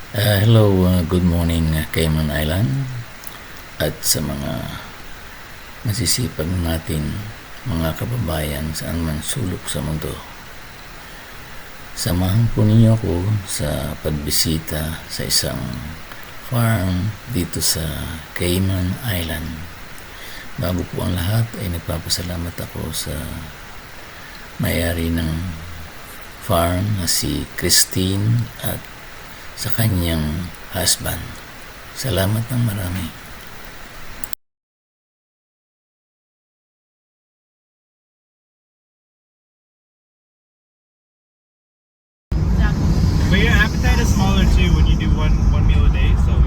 Hello, good morning Cayman Island at sa mga masisipag natin mga kababayan saan man sulok sa mundo. Samahan po ninyo ako sa pagbisita sa isang farm dito sa Cayman Island. Bago po ang lahat ay nagpapasalamat ako sa may-ari ng farm na si Christine at sa kanyang husband. Salamat ng marami. But your appetite is smaller too when you do one meal a day. So,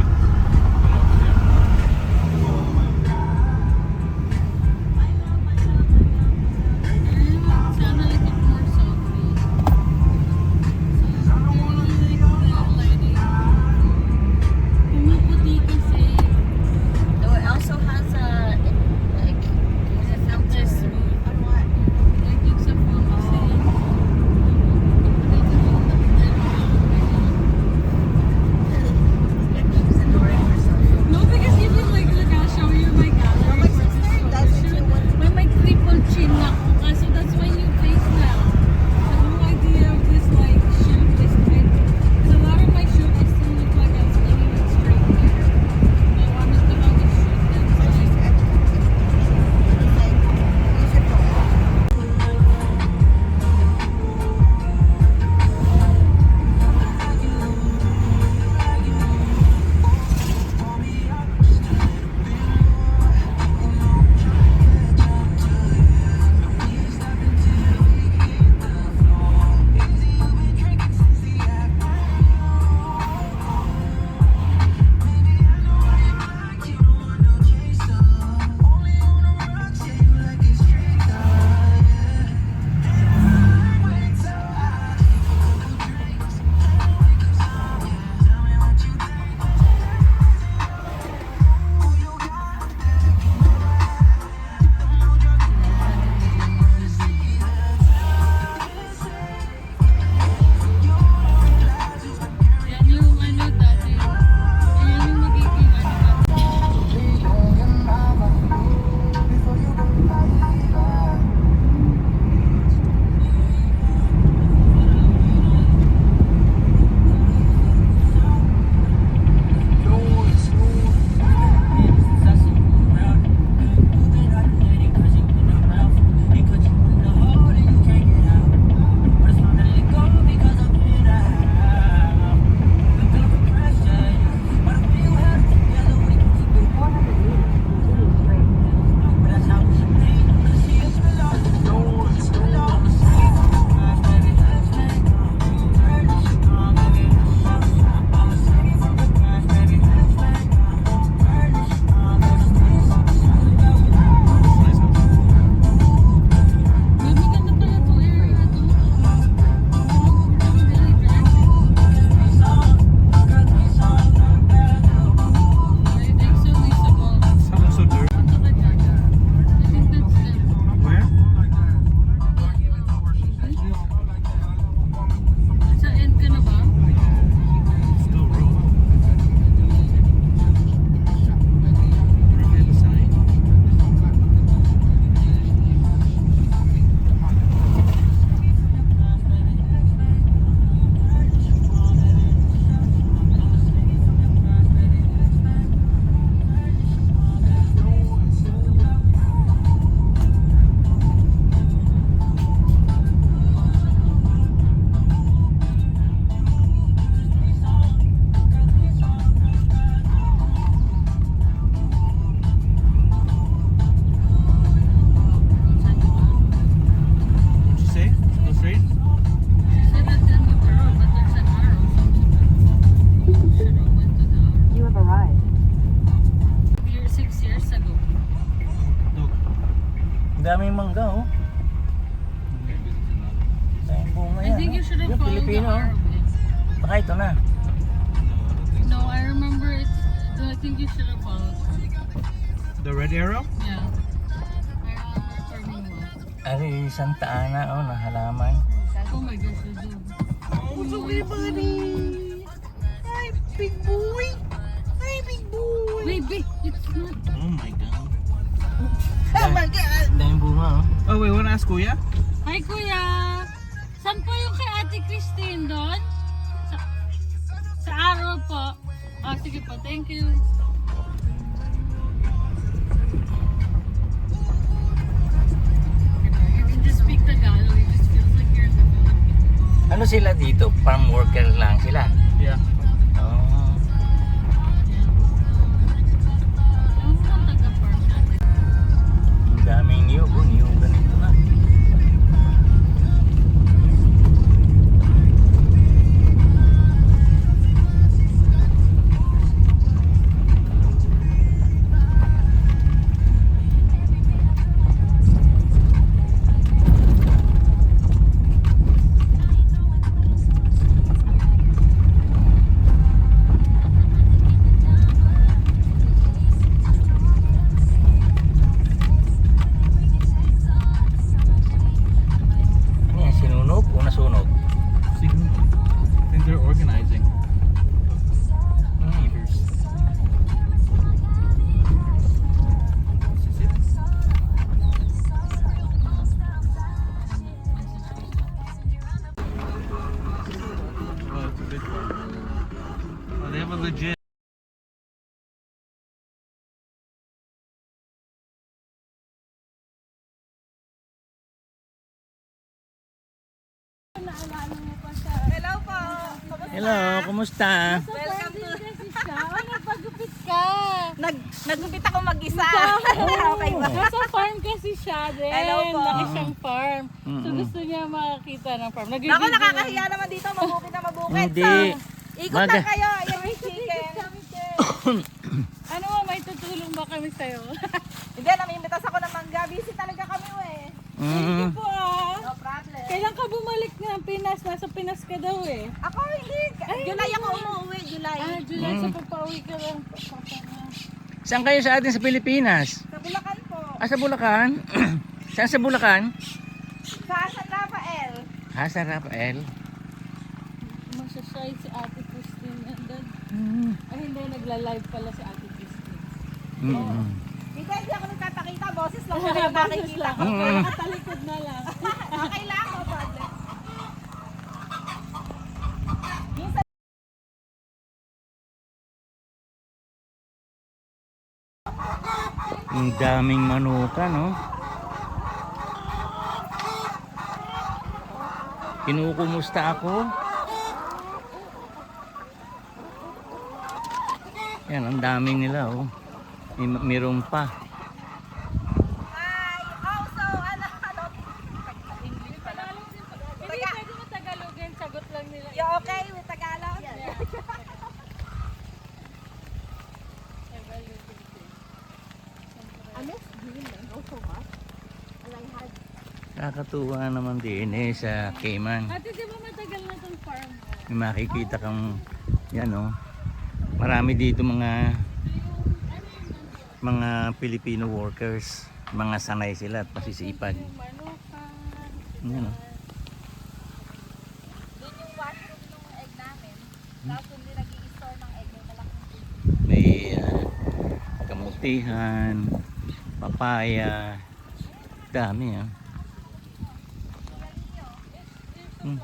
Sana ikot more softly. Pumuputi kasi. Though it also has a like a filter smooth. Like yung sa phone kasi. No, because even like, look, I'll show you my gallery. my sister does it too. When my triple chin ako kasi that's my new face now. I have no idea of this like shoot this type. Because a lot of my shoot is still look like I'm skinny with straight hair. I wanted to have a shoot that's like yan yung ano dati. Yan yung magiging ano. May maganda pala to area na to. Really drag. I think so leasable. sounds so dirty. Punta ka dyan. I think that's them. Where? Sa end ka na ba? Still road. Right the sign. What'd you say? Go straight? Said at the end of the road, but there's an arrow. Should have went to the arrow. You have arrived. 6 years ago. Look. Daming mangga oh. Daming bunga I yan. think you should have Yung followed the Pilipino, arrow. baka ito na. No, I remember it. I think you should have followed. The red arrow? Yeah. I remember turning left. Ari, Santa Ana oh, na halaman. Oh my gosh, you do. Oh, so pretty, buddy. Hi, Babe, it's not. Oh my God. Oh my God! Daming bunga oh. Oh wait, wanna ask Kuya? Hi, Kuya! Saan po yung kay Ate Christine doon? Sa araw po. Ah, sige po. Thank you. You can just speak Tagalog. It just feels like you're in the Philippines. Ano sila dito? Farm worker lang sila. Yeah. Oh. Ewan ko kung taga-farm siya. Ang daming niyog. Oh, niyog ganito na. Ano yan? Sinunog o nasunog? I think they're organizing. Neighbors. This is it. Oh, it's a big one. Oh, they have a legit. Hello po! Hello, kumusta? Welcome to... Kasi siya. Oh, nagpagupit ka. Nagupit ako mag-isa. Okay ba? Nasa farm kasi siya din. Hello po. Laki siyang farm. So Mm-mm. gusto niya makakita ng farm. Ako nakakahiya naman dito, mabukid na mabukid. Hindi. So, ikot Maga- lang kayo, ayan yung chicken. Ano, may tutulong ba kami sa'yo? Hindi, namimitas ako ng mangga. Busy talaga kami eh. Thank you Mm. po ah. No problem. Kailan ka bumalik ng Pinas? Nasa Pinas ka daw eh. Ako hindi. July ako umuwi, July. Ah, July, sa papauwi ka lang. Saan kayo sa atin sa Pilipinas? Sa Bulacan po. Ah, sa Bulacan? Saan sa Bulacan? Sa San Rafael. Ah, sa Rafael. Magsashy si Ate Christine. And then, Mm. ay hindi, nagla-live pala si Ate Christine. Mm. Hindi, hindi ako nagpapakita. Boses lang ako yung nakikita ko. Mm. Nakatalikod na lang. Okay lang, no problem. Minsan, Ang daming manuka, no? Kinukumusta ako. Yan, ang daming nila, oh. Meron pa. hi. Also, ano, English pala. Hindi, pwede mo Tagalogin. Sagot lang nila. you okay with Tagalog? Kakatuwa naman din sa Cayman. Ate, di ba matagal na itong farm? May makikita kang, yan, oh. Marami dito mga Filipino workers. Mga sanay sila at masisipag. Yung manukan. Yan, oh. Doon yung washroom ng egg namin. Tapos hindi nag-i-store ng egg yung malaking May kamutihan, papaya, dami, ah. Hmm.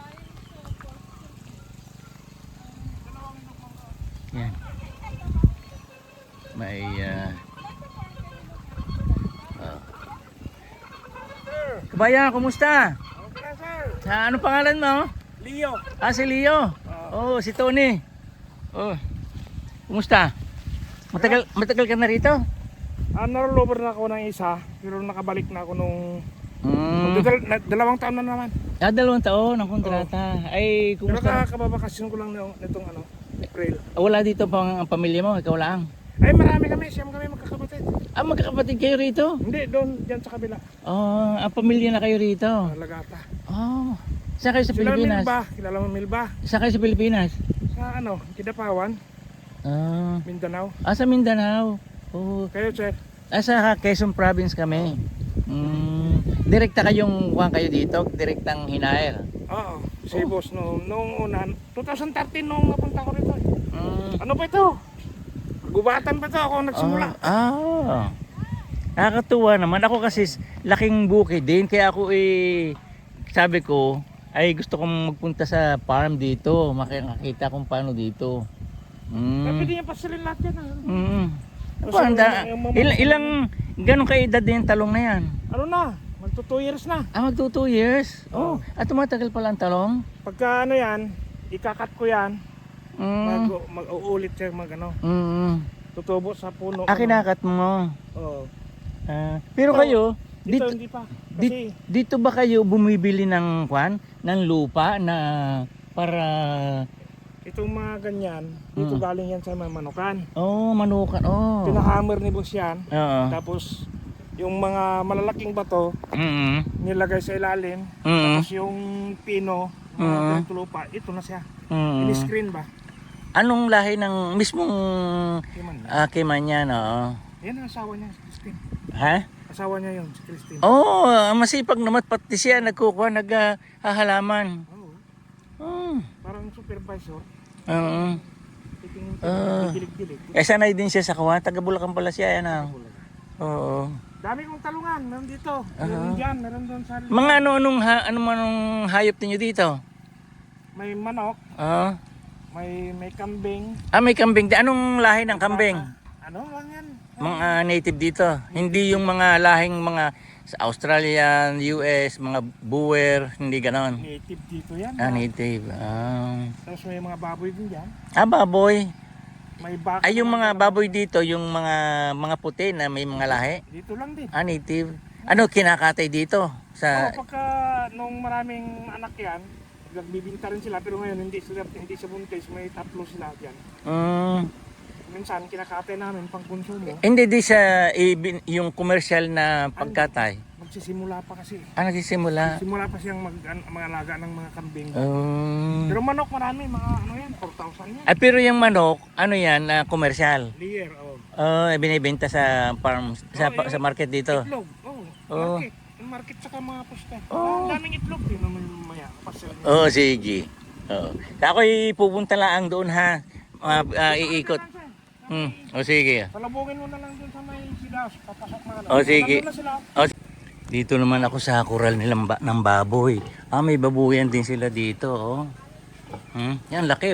Yan. May Kabayan, kumusta? Okay, sir. Ano pangalan mo? Leo. Ah, si Leo. Oh, si Tony. Oh. Kumusta? Matagal ka na rito? Narolover na ako ng isa, pero nakabalik na ako nung dalawang taon na naman. Ah, 2 taon ang kontrata. Ay, Pero kumusta? kababakasyon ko lang nitong April. Wala dito pang ang pamilya mo, ikaw lang. Ay, marami kami, siyam kami magkakapatid. Ah, magkakapatid kayo rito? Hindi, doon, dyan sa kabila. Oh, ang pamilya na kayo rito. Lagata. Oh. Saan kayo sa Sila Pilipinas? Milba, kilala mo Milba? Saan kayo sa Pilipinas? Sa Kidapawan, Ah, Mindanao. sa Mindanao. Oh, Kayo, sir? sa Quezon Province kami. Direkta kayong kuha kayo dito, direktang hinair. Oo, si boss nung una, 2013 nung napunta ko rito. Mm. Ano ba ito? Gubatan pa to ako nagsimula. Nakakatuwa naman. Ako kasi laking bukid din. Kaya ako sabi ko, ay gusto kong magpunta sa farm dito. Makikita kung paano dito. Pwede niya pasilin lahat yan. Ganong kaedad din yung talong na yan? Ano na? Magto 2 years na. Magto 2 years? Oh. At tumatagal pala ang talong? Pagka ano yan, ikakat ko yan. Mm. Mag-uulit siya tutubo sa puno. Kinakat mo. Oo. Pero Ito, kayo, Dito hindi pa. Kasi dito ba kayo bumibili ng ng lupa na para itong mga ganyan, dito galing yan sa mga manukan. manukan. Pinahammer ni boss yan. Oo. Tapos yung mga malalaking bato nilagay sa ilalim. Tapos yung pino, mga lupa, ito na siya. Ini-screen ba? Anong lahi ng mismong Kimanya, no? Yan ang asawa niya, si Christine. Ha? Asawa niya yun, si Christine. Masipag naman pati siya nagkukuha, naghahalaman. Parang supervisor. Dilig-dilig. Sanay din siya sa kuha. Taga Bulacan pala siya, yan. Oo. Dami kong talungan, meron dito. Meron dyan, meron doon sa... Mga anong hayop niyo dito? May manok, may kambing. May kambing. Anong lahi ng kambing? Ano lang yan? Mga native dito. Hindi yung mga lahing mga sa Australian, US, mga Boer, hindi ganon. Native dito yan. Native. Tapos may mga baboy din dyan. Baboy. May baka. Ay, yung mga baboy dito, yung mga puti na may mga lahi. Dito lang din. Native. Ano kinakatay dito? Pagka nung maraming anak yan, nagbibinta rin sila, pero ngayon hindi sa buntis, may 3 sila dyan. Minsan kinakatay namin pang konsumo. Hindi di siya yung commercial na pagkatay. Magsisimula pa kasi. Nagsisimula. Simula pa siyang mag-alaga ng mga kambing. Pero manok marami, mga 4,000 yan. pero yung manok, yan, commercial. Layer, Binibenta sa farm, sa market dito. Itlog, market. Market saka mga pusta. Ang daming itlog din naman maya. Sige. Ako'y pupunta lang doon ha. Iikot. Sige. Palabungin mo na lang dun sa may sidas, papasok na. Sige. Na sila. Dito naman ako sa kural nilang ng baboy. May babuyan din sila dito, Yan, laki,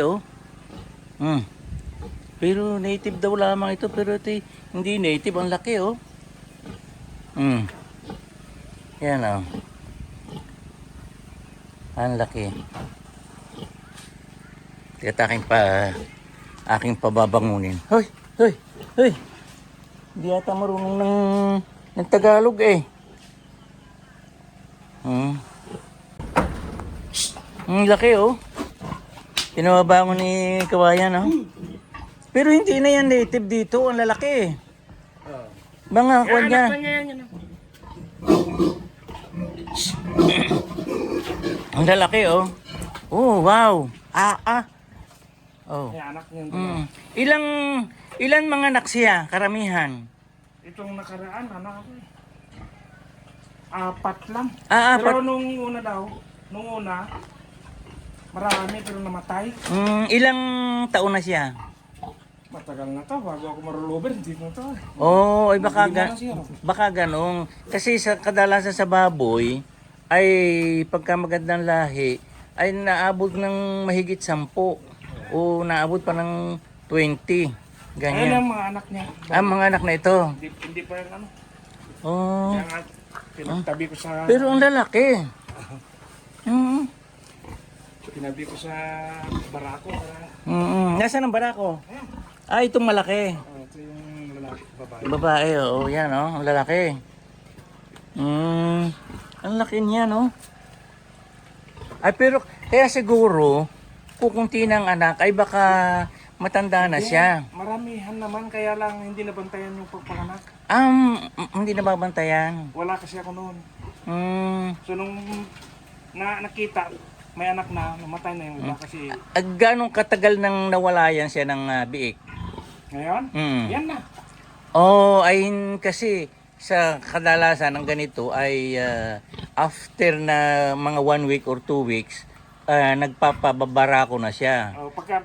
Pero native daw lamang ito, pero ito hindi native, ang laki, Yan, ang laki. Tiyat aking pababangunin. Hoy! Hindi yata marunong ng Tagalog Ang laki, Pinababangon ni Kawayan, Pero hindi na yan native dito, ang lalaki. Mga kwan niya. Ang lalaki, wow. Anak niya. Ilan mga anak siya, karamihan? Itong nakaraan, anak ako 4 lang. Apat. Pero nung una, marami pero namatay. Ilang taon na siya? Matagal na to, bago ako marulover, hindi mo to. Baka ganun. Kasi sa kadalasan sa baboy, ay pagka magandang lahi, ay naabot ng mahigit 10. O naabot pa ng 20. Ganyan. Ayun ang mga anak niya. Mga anak na ito. Hindi pa yung ano. Oh. Kaya nga, pinagtabi ko sa... Pero ang lalaki. Pinabi ko sa barako. Nasaan ang barako? Itong malaki. Ito yung lalaki, babae. Babae, yan, ang lalaki. Ang laki niya, pero kaya siguro, kukunti ng anak, ay baka matanda na siya. Maramihan naman, kaya lang hindi nabantayan yung pagpanganak. Hindi nababantayan. Wala kasi ako noon. So nung nakita, may anak na, namatay na yung iba kasi... Ganong katagal nang nawala yan siya ng biik? Ngayon? Yan na. Ay kasi sa kadalasan ng ganito ay after na mga 1 week or 2 weeks nagpapabarako na siya.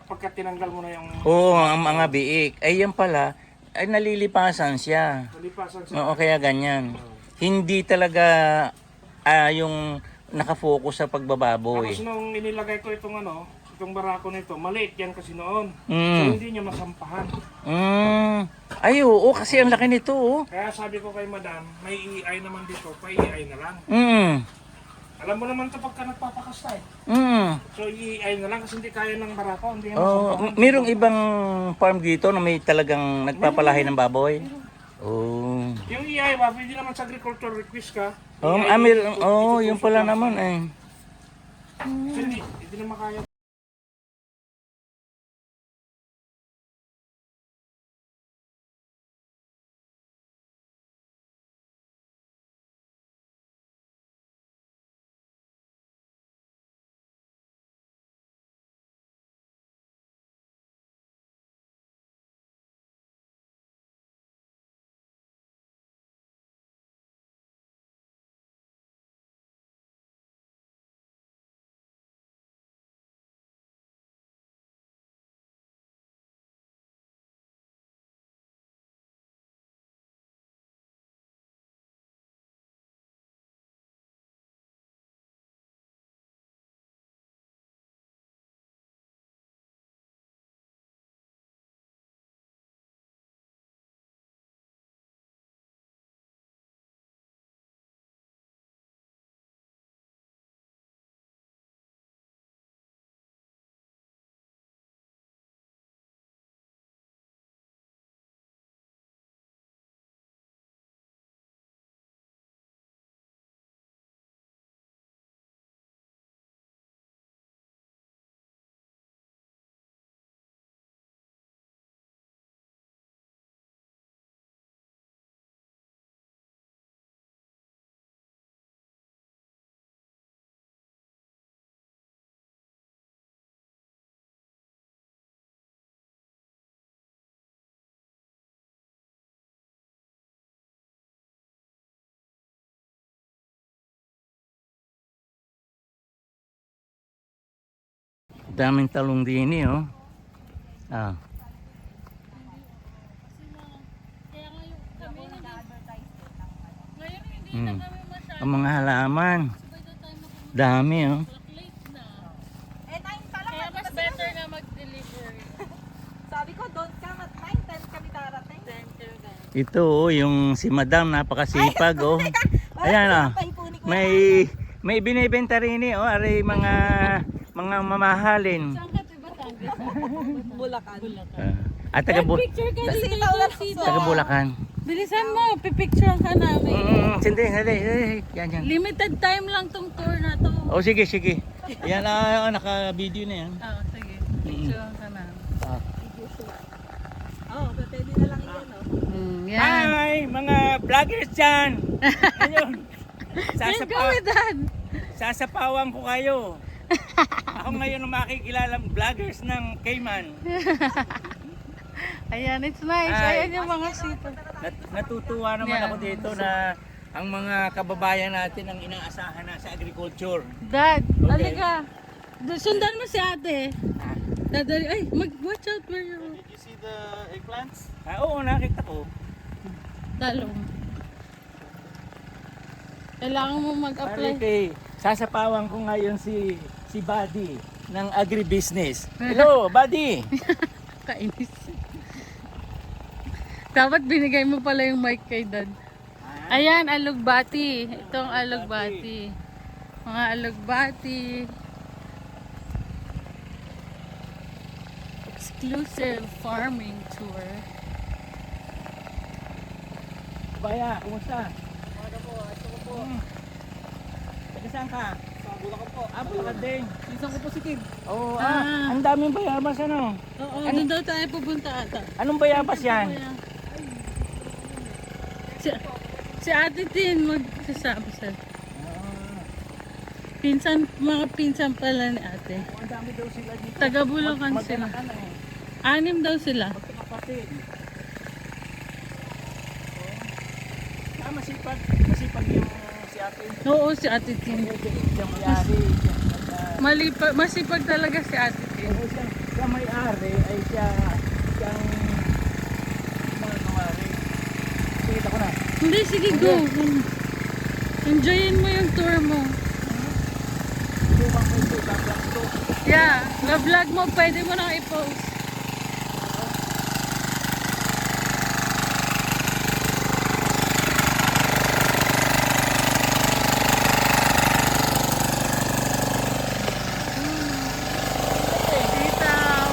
Pagka tinanggal mo na yung Oo, ang mga biik. Ay yan pala, ay nalilipasan siya. nalipasan sa Oo, kaya ganyan. Hindi talaga yung nakafocus sa pagbababoy. Tapos nung inilagay ko itong barako nito, maliit yan kasi noon. So Mm. hindi niya masampahan. Ay, oo, kasi ang laki nito, oh. Kaya sabi ko kay madam, may EI naman dito, pa-EI na lang. Alam mo naman ito pagka nagpapakasta eh. So EI na lang kasi hindi kaya ng barako, hindi niya Oh, masampahan. mayroong ibang farm dito na may talagang nagpapalahi ng baboy. Oh. Yung EI ba, pwede naman sa agriculture request ka. Oh, yung pala naman eh. Kasi hindi na makaya. Daming talong din eh, oh. Ah. Kaya ngayon kami ngayon hindi Hmm. na kami masyado. Ang mga halaman. By the time na Dami, oh. late na. Eh, 9 pa lang. Kaya mas better na mag-deliver. Sabi ko, don't come at 9, 10 kami darating. Ito, oh, yung si Madam, napakasipag, oh. Ayan, oh. May binibenta rin eh, oh. Aray mga mamahalin. Saan ka diba Batangas? Bulacan. At taga Picture ka dito. Sitaw lang Sitaw. taga Bulacan. Bilisan mo, pipicture ka namin. Sindi. Yan. Limited time lang tong tour na to. Oh, sige. Yan, naka-video na yan. Sige. Picture ka namin. Pwede na lang iyan, Yan. Hi, mga vloggers dyan! Ngayon, Then go with that. sasapawan ko kayo. Ako ngayon ang makikilalang vloggers ng Cayman. Ayan, it's nice. Ay. Ayan yung mga sito. Natutuwa naman Yeah. ako dito na ang mga kababayan natin ang inaasahan na sa agriculture. Dad, Okay. halika. Sundan mo si ate. Dadali, ay, watch out where you're... Did you see the eggplants? Oo, nakita ko. Talong. Kailangan mo mag-apply. Okay, sasapawan ko ngayon si Buddy ng agribusiness. Hello, Buddy! Kainis. Dapat binigay mo pala yung mic kay Dad. Ayan, alugbati. Itong alugbati. Mga alugbati. Exclusive farming tour. Baya, kumusta? Taga saan ka? Sa Bulacan po. Bulacan din. Isang ko positive. Oo, Ah. ang daming bayabas ano? Oo, doon daw tayo pupunta ata. Anong bayabas yan? Si Ate Tin magsasabi sa mga pinsan pala ni Ate. Ang dami daw sila dito. Taga Bulacan sila. Magkanakan eh. 6 daw sila. Magkakapatid. Masipag yung si ate. Oo, si Ate Tin. Siyang may-ari. Masipag talaga si Ate Tin. Oo, siya may-ari ay siyang mga kumari. Sige, ako na. Hindi, sige, go. Enjoyin mo yung tour mo. Subang may subang lang ito. Yeah, vlog mo, pwede mo nang i-post. Sitaw.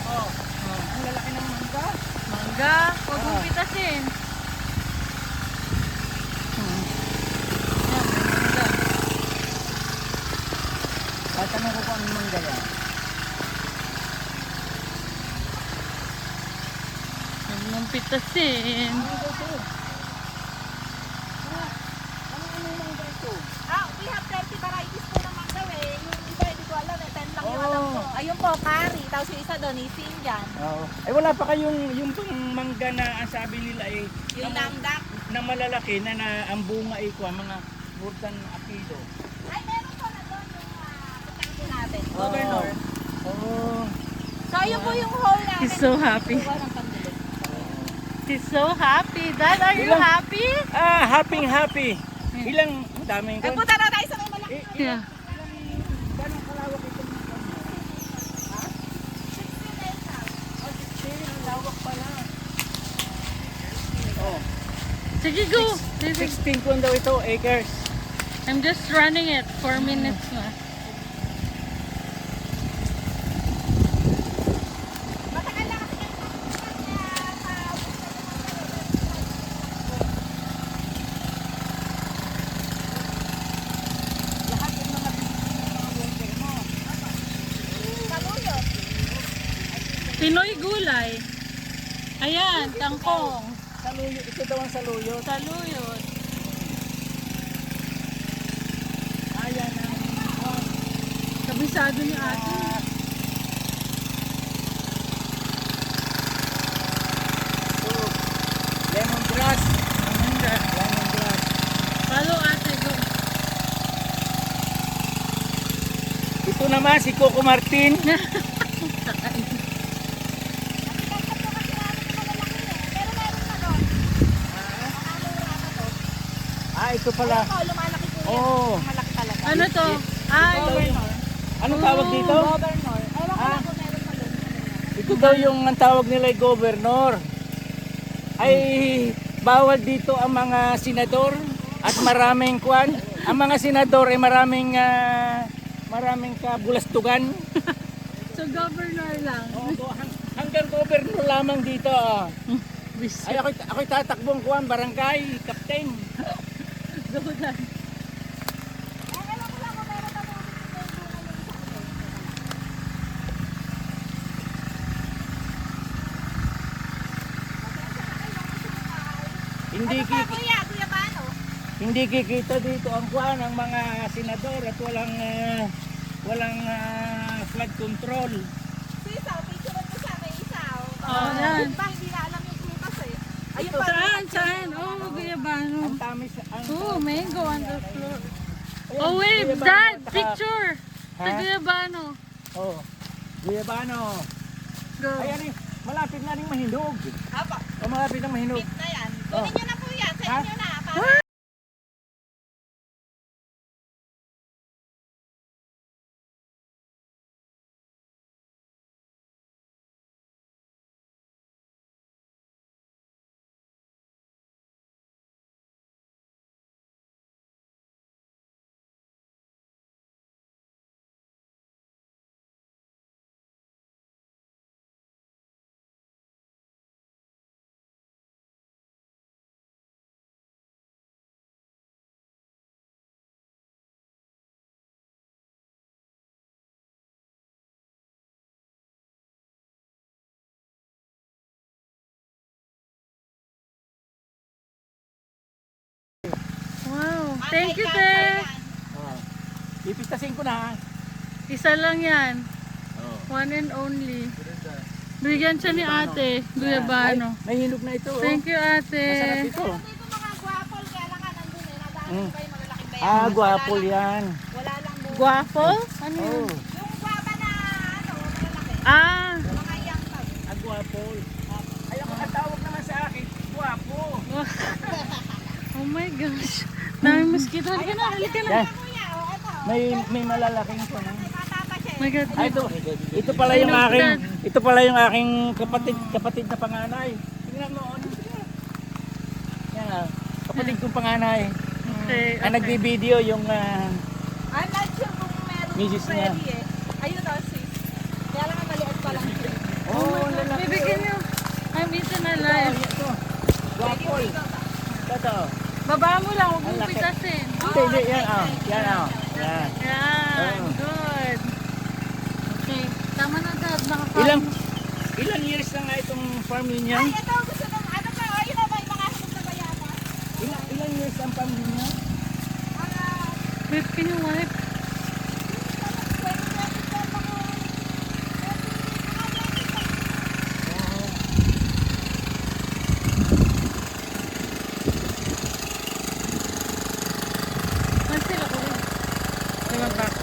Ang lalaki ng mangga. Mangga, huwag mong pitasin. Yan, may mangga. Tatanong ko kung anong mangga yan. Huwag mong pitasin. We have 30 varieties po ng mangga eh. Yung iba hindi ko alam eh. 10 lang yung alam ko. Ayun po, curry. Tapos yung isa doon, isinjan. Oo. Ay wala pa kayong yung pang mangga na ang sabi nila ay Yung namdak. na malalaki na ang bunga ay kuha mga more than a kilo. Ay, meron po na doon yung pagkang po natin. Oo. Governor. Oo. So, ayun po yung whole namin. He's so happy. Kuha ng pambili. He's so happy. Dad, are you Ilang- happy? Happy. Ilang ang daming ko. Nagpunta na tayo sa may malaki. Yeah. Ganong kalawak itong ang lawak pala. Oh, Sige, go. 16 kung daw ito, acres. I'm just running it. 4 minutes na. Matagal na kasi kayo Lahat yung mga bunker mo. Saluyot. Pinoy gulay. Ayan, tangkong. Saluyot, ito daw ang saluyot. Saluyot. Ayan ang Kabisado ni ate. lemongrass. Lemongrass. Follow ate, go. Ito naman si Coco Martin. Ito pala. Oo, lumalaki po yan. Oh. Malaki talaga. Ano to? Ay, Anong tawag dito? Governor. Ewan ko lang kung meron pa doon. Ito daw yung ang tawag nila ay governor. Ay bawal dito ang mga senador at maraming kwan. Ang mga senador ay maraming kabulastugan. so governor lang. Hanggang governor lamang dito. Bisip. Ay ako'y tatakbong kwan, barangay, captain. Go na. Ewan ko lang kung meron pa doon. Hindi Ano pa kiki, kuya? Kuya Bano? hindi kikita dito ang kwan ng mga senador at walang flood control. Sisaw, picture mo siya, may isaw. Oh, yan. Ba, hindi na alam yung prutas eh. Ayun pa. Saan? Oh, guyabano. Ang tamis ang Oh, mango on the floor. Ayan, Oh, wait, guyabano Dad, at saka- picture. Ha? Sa guyabano. Oh, guyabano. Go. Ayan eh, malapit na rin mahinog. Apa, O malapit na mahinog. pit na yan. Oh. Kunin nyo na po yan. Sa Ha? inyo na. Para Wow. Thank you, Te. Oh. Ipistasin ko na ha. Isa lang yan. Oh. One and only. Bigyan siya ni ate. Guyabano. May hinog na ito. Thank you, ate. Masarap ito. Dito mga guwapol, kaya lang nga nandun eh. Nadaan pa yung malalaking bayan. Ah, guwapol yan. Wala lang buo. Guwapo? Ano yun? Oh, Yung guwapa na ano, malalaki. Ah! Mga young tag. guwapol. Ay, ang tawag naman sa akin, guwapo. Oh my gosh. Dami mosquito. Halika na, halika na. Yan, Kuya, ito. may malalaking ko na. Bata pa siya Oh my God. Ay, ito pala yung aking, kapatid na panganay. Tingnan mo, ano siya? Yan, kapatid kong panganay. Okay. Ang nagbibideo yung, I'm not sure kung meron Misis niya. ready eh. Ayun o, sis. Kaya lang maliit pa lang siya. oh, lalaki. Bibigyan niyo. I'm eating alive. Ito, guwapol. Ito. Baba mo lang, huwag Ang mong laki. pitasin. Hindi, yan, yan, Yan. Yan, Oh. good. Okay, tama na dad, nakakain. Ilang years na nga itong farm ninyo? Ay, ito, gusto nung ano pa, oh, yun na ba yung mga hanap na bayanan? Ilang years ang farm ninyo? Mga Whip, can you wipe? 2024 ako. Mansil ako rin. Diba back?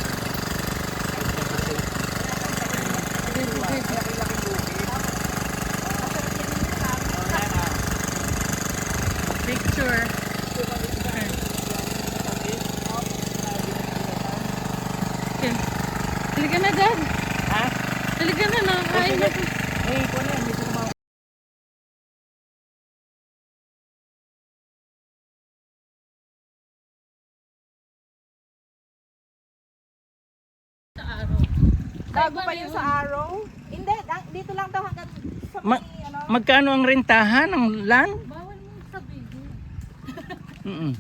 Picture. Okay. Halika na dad. Ha? Halika na, nakakain na. May iko na, may sumaw. Sa araw. Bago pa yun sa araw? Hindi, dito lang daw hanggang sa may, ano. Magkano ang rentahan ng land? Bawal mong sabihin. Mm.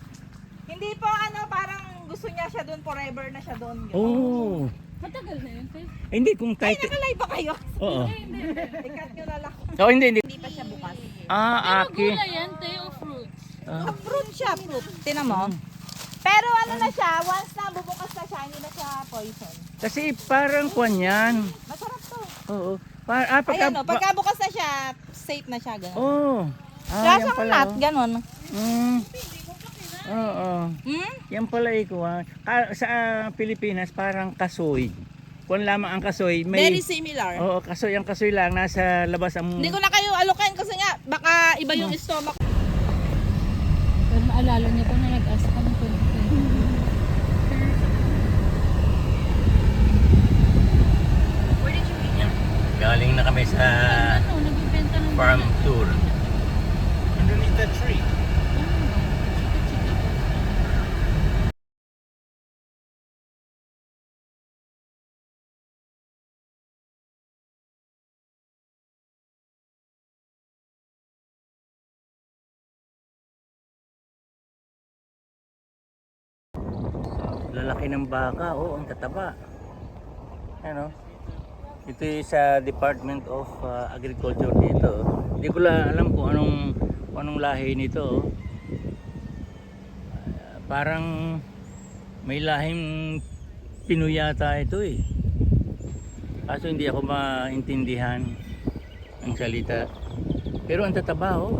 Hindi po ano, parang gusto niya siya doon, forever na siya doon. Oh. Matagal na yun, te. Hindi kung Ay, kahit... nakalive ba kayo? Oo. I-cut nyo na lang. Oh, hindi. Hindi pa siya bukas. Ah, Pero aki. gulay yan, te, o fruits. Fruit siya, fruit. Tinan mo. Pero ano na siya, once na bubukas na siya, hindi na siya poison. Kasi parang kwan yan. Masarap to. Oo. Pagka... Ayan o, pagka bukas na siya, safe na siya, gano'n. Oh. Lasang nut, gano'n. Mm. Oo. Hmm? Yan pala iko ha. Sa Pilipinas parang kasoy. Kung lamang ang kasoy, Very may... similar. Oo, kasoy. Ang kasoy lang, nasa labas ang... Hindi ko na kayo alokin kasi nga, baka iba yung stomach. Pero maalala niya pa na nag-ask ka ng 2020. Galing na kami sa Ano, nagbibenta ng farm tour. Underneath that tree. Lalaki ng baka, oh, ang tataba. Ano? Ito yung sa Department of Agriculture dito. Hindi ko lang alam kung anong lahi nito. Oh. Parang may lahing Pinoy yata ito eh. Kaso hindi ako maintindihan ang salita. Pero ang tataba, oh.